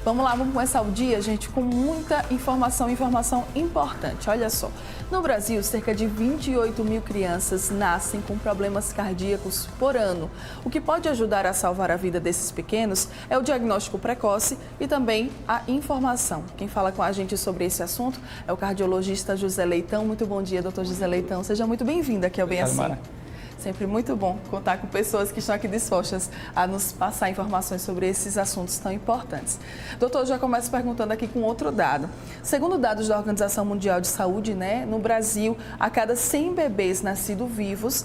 Vamos lá, vamos começar o dia, gente, com muita informação importante. Olha só, no Brasil, cerca de 28 mil crianças nascem com problemas cardíacos por ano. O que pode ajudar a salvar a vida desses pequenos é o diagnóstico precoce e também a informação. Quem fala com a gente sobre esse assunto é o cardiologista José Leitão. Muito bom dia, doutor José Leitão. Seja muito bem-vindo aqui ao Bem Assim. Sempre muito bom contar com pessoas que estão aqui dispostas a nos passar informações sobre esses assuntos tão importantes. Doutor, já começo perguntando aqui com outro dado. Segundo dados da Organização Mundial de Saúde, no Brasil, a cada 100 bebês nascidos vivos,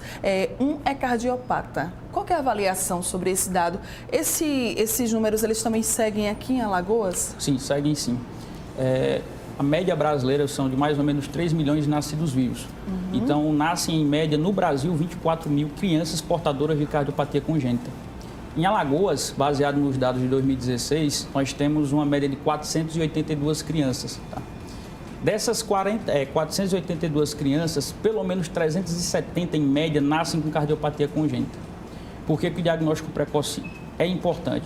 um é cardiopata. Qual que é a avaliação sobre esse dado? Esses números, eles também seguem aqui em Alagoas? Sim, seguem sim. A média brasileira são de mais ou menos 3 milhões de nascidos vivos. Então, nascem em média no Brasil 24 mil crianças portadoras de cardiopatia congênita. Em Alagoas, baseado nos dados de 2016, nós temos uma média de 482 crianças. Tá? Dessas 482 crianças, pelo menos 370 em média nascem com cardiopatia congênita. Por que que o diagnóstico precoce é importante?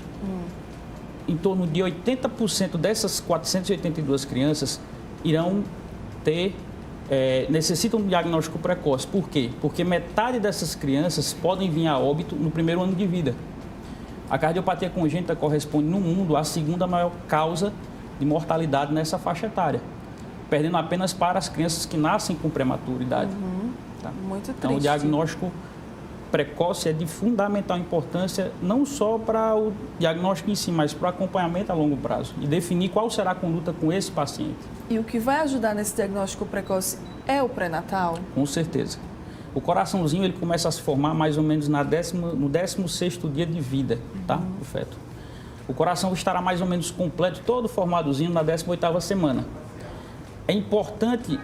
Em torno de 80% dessas 482 crianças irão necessitam de um diagnóstico precoce. Por quê? Porque metade dessas crianças podem vir a óbito no primeiro ano de vida. A cardiopatia congênita corresponde no mundo à segunda maior causa de mortalidade nessa faixa etária, perdendo apenas para as crianças que nascem com prematuridade. Tá? Muito triste. Então, o diagnóstico precoce é de fundamental importância, não só para o diagnóstico em si, mas para o acompanhamento a longo prazo e definir qual será a conduta com esse paciente. E o que vai ajudar nesse diagnóstico precoce é o pré-natal? Com certeza. O coraçãozinho ele começa a se formar mais ou menos no 16º dia de vida, tá? Do feto. O coração estará mais ou menos completo, todo formadozinho na 18ª semana. É importante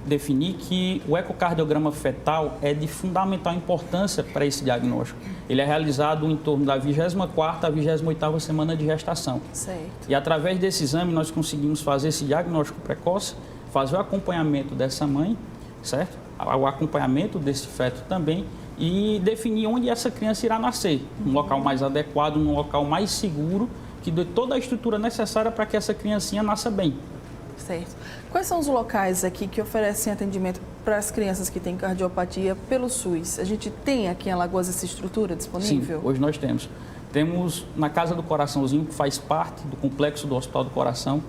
definir que o ecocardiograma fetal é de fundamental importância para esse diagnóstico. Ele é realizado em torno da 24ª a 28ª semana de gestação. Certo. E através desse exame nós conseguimos fazer esse diagnóstico precoce, fazer o acompanhamento dessa mãe, certo? O acompanhamento desse feto também e definir onde essa criança irá nascer, num local mais adequado, num local mais seguro, que dê toda a estrutura necessária para que essa criancinha nasça bem. Certo. Quais são os locais aqui que oferecem atendimento para as crianças que têm cardiopatia pelo SUS? A gente tem aqui em Alagoas essa estrutura disponível? Sim, hoje nós temos. Temos na Casa do Coraçãozinho, que faz parte do complexo do Hospital do Coração,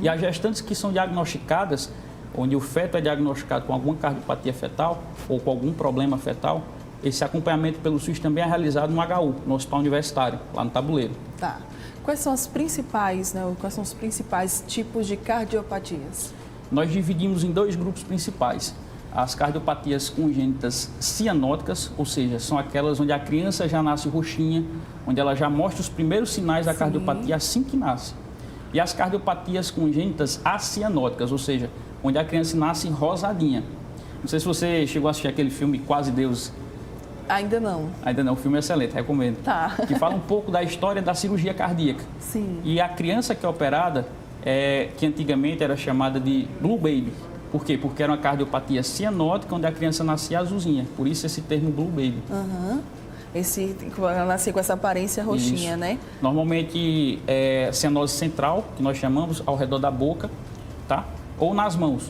e as gestantes que são diagnosticadas, onde o feto é diagnosticado com alguma cardiopatia fetal ou com algum problema fetal, esse acompanhamento pelo SUS também é realizado no HU, no Hospital Universitário, lá no Tabuleiro. Tá. Quais são os principais tipos de cardiopatias? Nós dividimos em dois grupos principais. As cardiopatias congênitas cianóticas, ou seja, são aquelas onde a criança já nasce roxinha, onde ela já mostra os primeiros sinais da cardiopatia assim que nasce. E as cardiopatias congênitas acianóticas, ou seja, onde a criança nasce rosadinha. Não sei se você chegou a assistir aquele filme Quase Deus. Ainda não. Ainda não, o filme é excelente, recomendo. Tá. Que fala um pouco da história da cirurgia cardíaca. Sim. E a criança que é operada, que antigamente era chamada de Blue Baby. Por quê? Porque era uma cardiopatia cianótica, onde a criança nascia azulzinha. Por isso esse termo Blue Baby. Ela nascia com essa aparência roxinha, Isso. né? Normalmente é cianose central, que nós chamamos, ao redor da boca, tá? Ou nas mãos.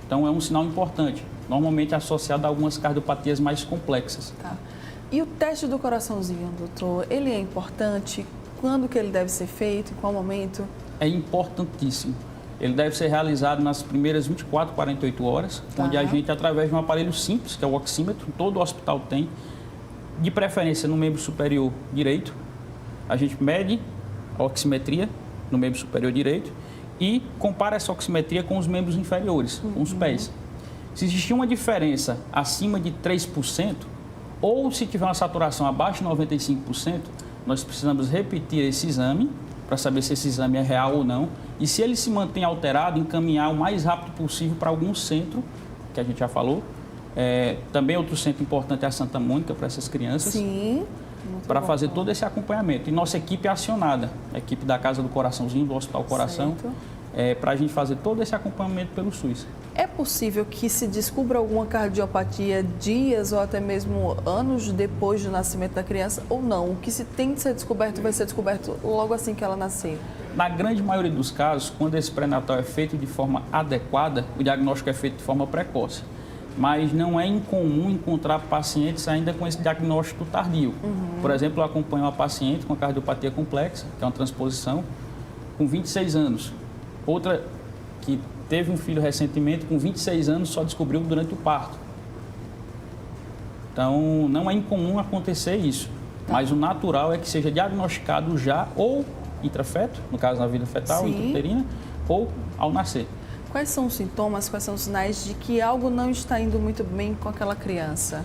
Então é um sinal importante. Normalmente associado a algumas cardiopatias mais complexas. Tá. E o teste do coraçãozinho, doutor, ele é importante? Quando que ele deve ser feito? Em qual momento? É importantíssimo. Ele deve ser realizado nas primeiras 24, 48 horas, onde a gente, através de um aparelho simples, que é o oxímetro, todo hospital tem, de preferência no membro superior direito, a gente mede a oximetria no membro superior direito e compara essa oximetria com os membros inferiores, com os pés. Se existir uma diferença acima de 3%, ou se tiver uma saturação abaixo de 95%, nós precisamos repetir esse exame para saber se esse exame é real ou não. E se ele se mantém alterado, encaminhar o mais rápido possível para algum centro, que a gente já falou. Também outro centro importante é a Santa Mônica para essas crianças. Sim. Para fazer todo esse acompanhamento. E nossa equipe é acionada, a equipe da Casa do Coraçãozinho, do Hospital Coração, para a gente fazer todo esse acompanhamento pelo SUS. É possível que se descubra alguma cardiopatia dias ou até mesmo anos depois do nascimento da criança ou não? O que se tem de ser descoberto vai ser descoberto logo assim que ela nascer? Na grande maioria dos casos, quando esse pré-natal é feito de forma adequada, o diagnóstico é feito de forma precoce. Mas não é incomum encontrar pacientes ainda com esse diagnóstico tardio. Por exemplo, eu acompanho uma paciente com cardiopatia complexa, que é uma transposição, com 26 anos. Outra que teve um filho recentemente, com 26 anos, só descobriu durante o parto. Então, não é incomum acontecer isso. Mas o natural é que seja diagnosticado já ou intrafeto, no caso na vida fetal, intrauterina, ou ao nascer. Quais são os sintomas, quais são os sinais de que algo não está indo muito bem com aquela criança?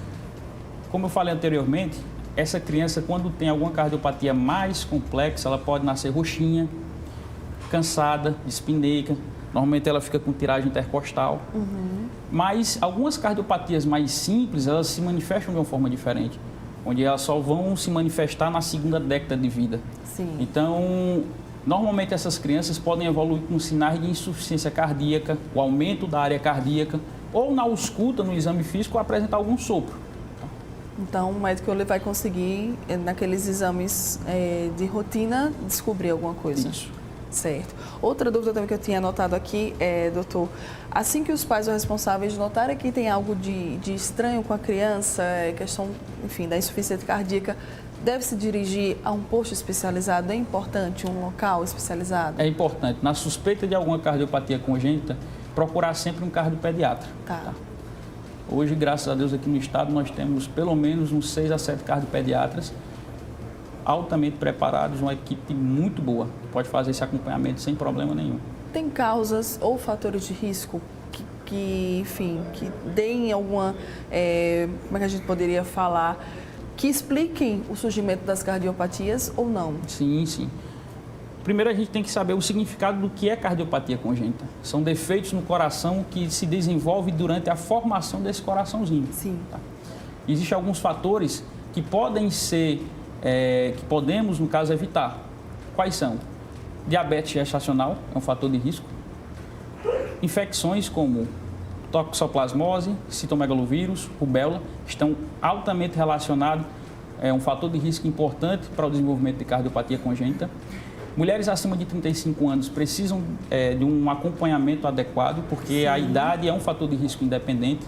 Como eu falei anteriormente, essa criança, quando tem alguma cardiopatia mais complexa, ela pode nascer roxinha, cansada, dispineica. Normalmente ela fica com tiragem intercostal. Mas algumas cardiopatias mais simples, elas se manifestam de uma forma diferente, onde elas só vão se manifestar na segunda década de vida. Sim. Então, normalmente essas crianças podem evoluir com sinais de insuficiência cardíaca, o aumento da área cardíaca, ou na ausculta, no exame físico, apresentar algum sopro. Então, o médico ele vai conseguir, naqueles exames de rotina, descobrir alguma coisa. Isso. Certo. Outra dúvida também que eu tinha anotado aqui é, doutor, assim que os pais ou responsáveis notarem que tem algo de estranho com a criança, questão, enfim, da insuficiência cardíaca, deve se dirigir a um posto especializado? É importante um local especializado? É importante. Na suspeita de alguma cardiopatia congênita, procurar sempre um cardiopediatra. Tá. Hoje, graças a Deus, aqui no estado, nós temos pelo menos uns 6 a 7 cardiopediatras altamente preparados, uma equipe muito boa, que pode fazer esse acompanhamento sem problema nenhum. Tem causas ou fatores de risco que deem alguma, como é que a gente poderia falar, que expliquem o surgimento das cardiopatias ou não? Sim, sim. Primeiro, a gente tem que saber o significado do que é cardiopatia congênita. São defeitos no coração que se desenvolvem durante a formação desse coraçãozinho. Sim. Tá? Existem alguns fatores que podem ser, que podemos, no caso, evitar. Quais são? Diabetes gestacional é um fator de risco. Infecções como toxoplasmose, citomegalovírus, rubéola, estão altamente relacionados, é um fator de risco importante para o desenvolvimento de cardiopatia congênita. Mulheres acima de 35 anos precisam de um acompanhamento adequado, porque a idade é um fator de risco independente,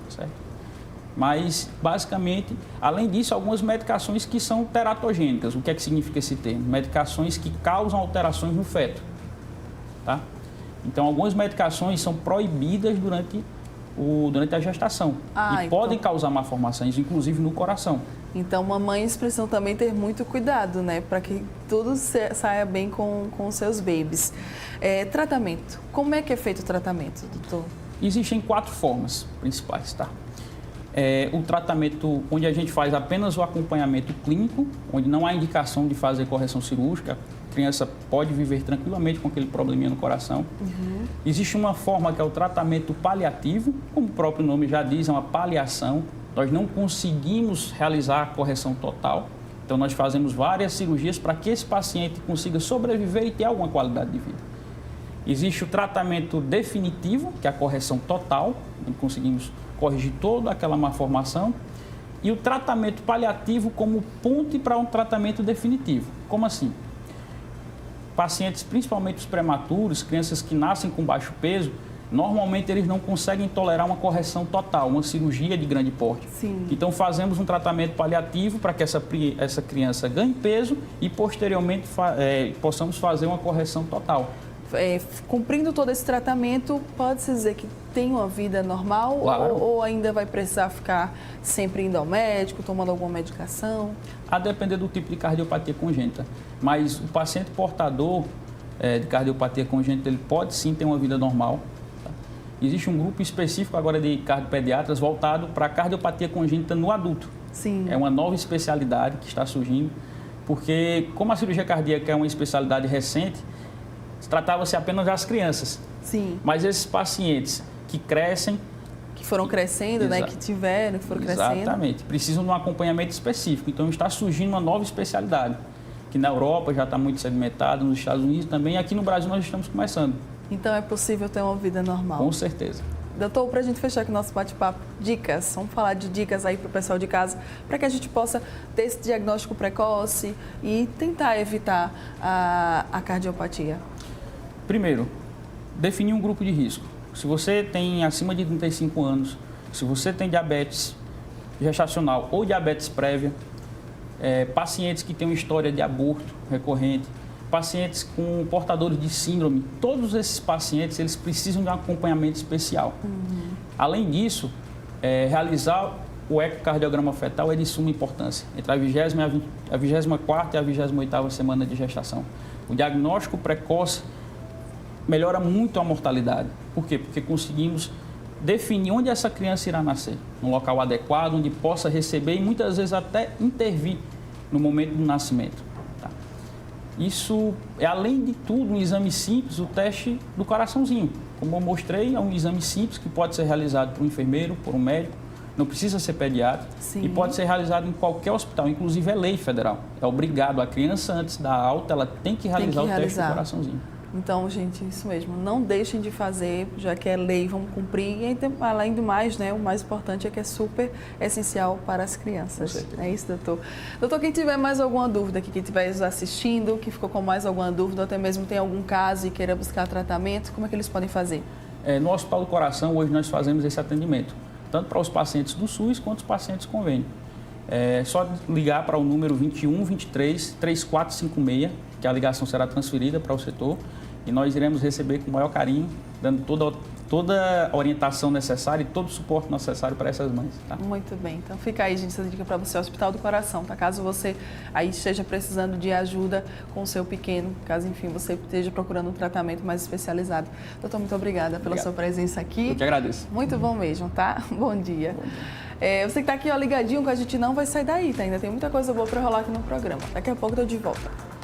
certo? Mas, basicamente, além disso, algumas medicações que são teratogênicas. O que é que significa esse termo? Medicações que causam alterações no feto, tá? Então, algumas medicações são proibidas durante a gestação e podem causar malformações, inclusive no coração. Então, mamães precisam também ter muito cuidado, né? Para que tudo saia bem com os seus babies. Tratamento. Como é que é feito o tratamento, doutor? Existem 4 formas principais, tá? O tratamento onde a gente faz apenas o acompanhamento clínico, onde não há indicação de fazer correção cirúrgica, a criança pode viver tranquilamente com aquele probleminha no coração. Existe uma forma que é o tratamento paliativo, como o próprio nome já diz, é uma paliação. Nós não conseguimos realizar a correção total, então nós fazemos várias cirurgias para que esse paciente consiga sobreviver e ter alguma qualidade de vida. Existe o tratamento definitivo, que é a correção total, onde conseguimos corrigir toda aquela malformação, e o tratamento paliativo como ponte para um tratamento definitivo. Como assim? Pacientes, principalmente os prematuros, crianças que nascem com baixo peso, normalmente eles não conseguem tolerar uma correção total, uma cirurgia de grande porte. Sim. Então fazemos um tratamento paliativo para que essa criança ganhe peso e posteriormente possamos fazer uma correção total. Cumprindo todo esse tratamento, pode-se dizer que tem uma vida normal? Claro. Ou ainda vai precisar ficar sempre indo ao médico, tomando alguma medicação? A depender do tipo de cardiopatia congênita. Mas o paciente portador de cardiopatia congênita, ele pode sim ter uma vida normal. Tá? Existe um grupo específico agora de cardiopediatras voltado para a cardiopatia congênita no adulto. Sim. É uma nova especialidade que está surgindo, porque como a cirurgia cardíaca é uma especialidade recente, tratava-se apenas das crianças. Sim. Mas esses pacientes que crescem... Que foram crescendo, né? Que foram crescendo. Exatamente. Precisam de um acompanhamento específico. Então, está surgindo uma nova especialidade, que na Europa já está muito sedimentada, nos Estados Unidos também, e aqui no Brasil nós estamos começando. Então, é possível ter uma vida normal? Com certeza. Doutor, para a gente fechar aqui o nosso bate-papo, dicas, vamos falar de dicas aí para o pessoal de casa, para que a gente possa ter esse diagnóstico precoce e tentar evitar a cardiopatia. Primeiro, definir um grupo de risco. Se você tem acima de 35 anos, se você tem diabetes gestacional ou diabetes prévia, pacientes que têm uma história de aborto recorrente, pacientes com portadores de síndrome, todos esses pacientes eles precisam de um acompanhamento especial. Além disso, realizar o ecocardiograma fetal é de suma importância, entre a 20ª e a 24ª e a 28ª semana de gestação. O diagnóstico precoce melhora muito a mortalidade. Por quê? Porque conseguimos definir onde essa criança irá nascer, num local adequado, onde possa receber e muitas vezes até intervir no momento do nascimento. Tá? Isso é, além de tudo, um exame simples, o teste do coraçãozinho. Como eu mostrei, é um exame simples que pode ser realizado por um enfermeiro, por um médico, não precisa ser pediatra. Sim. E pode ser realizado em qualquer hospital, inclusive é lei federal. É obrigado, a criança antes da alta, ela tem que realizar o teste do coraçãozinho. Então, gente, isso mesmo, não deixem de fazer, já que é lei, vamos cumprir. E além do mais, né, o mais importante é que é super essencial para as crianças. É isso, doutor. Doutor, quem tiver mais alguma dúvida aqui, quem estiver assistindo, que ficou com mais alguma dúvida, ou até mesmo tem algum caso e queira buscar tratamento, como é que eles podem fazer? No Hospital do Coração, hoje nós fazemos esse atendimento, tanto para os pacientes do SUS quanto os pacientes convênio. É só ligar para o número 21 23 3456, que a ligação será transferida para o setor e nós iremos receber com o maior carinho, dando toda a orientação necessária e todo o suporte necessário para essas mães. Tá? Muito bem. Então fica aí, gente, essa dica para você, Hospital do Coração, tá? Caso você aí esteja precisando de ajuda com o seu pequeno, caso, enfim, você esteja procurando um tratamento mais especializado. Doutor, muito obrigada pela sua presença aqui. Eu que agradeço. Muito bom mesmo, tá? Bom dia. Bom dia. Você que está aqui ó, ligadinho com a gente, não vai sair daí, tá? Ainda tem muita coisa boa para rolar aqui no programa. Daqui a pouco eu tô de volta.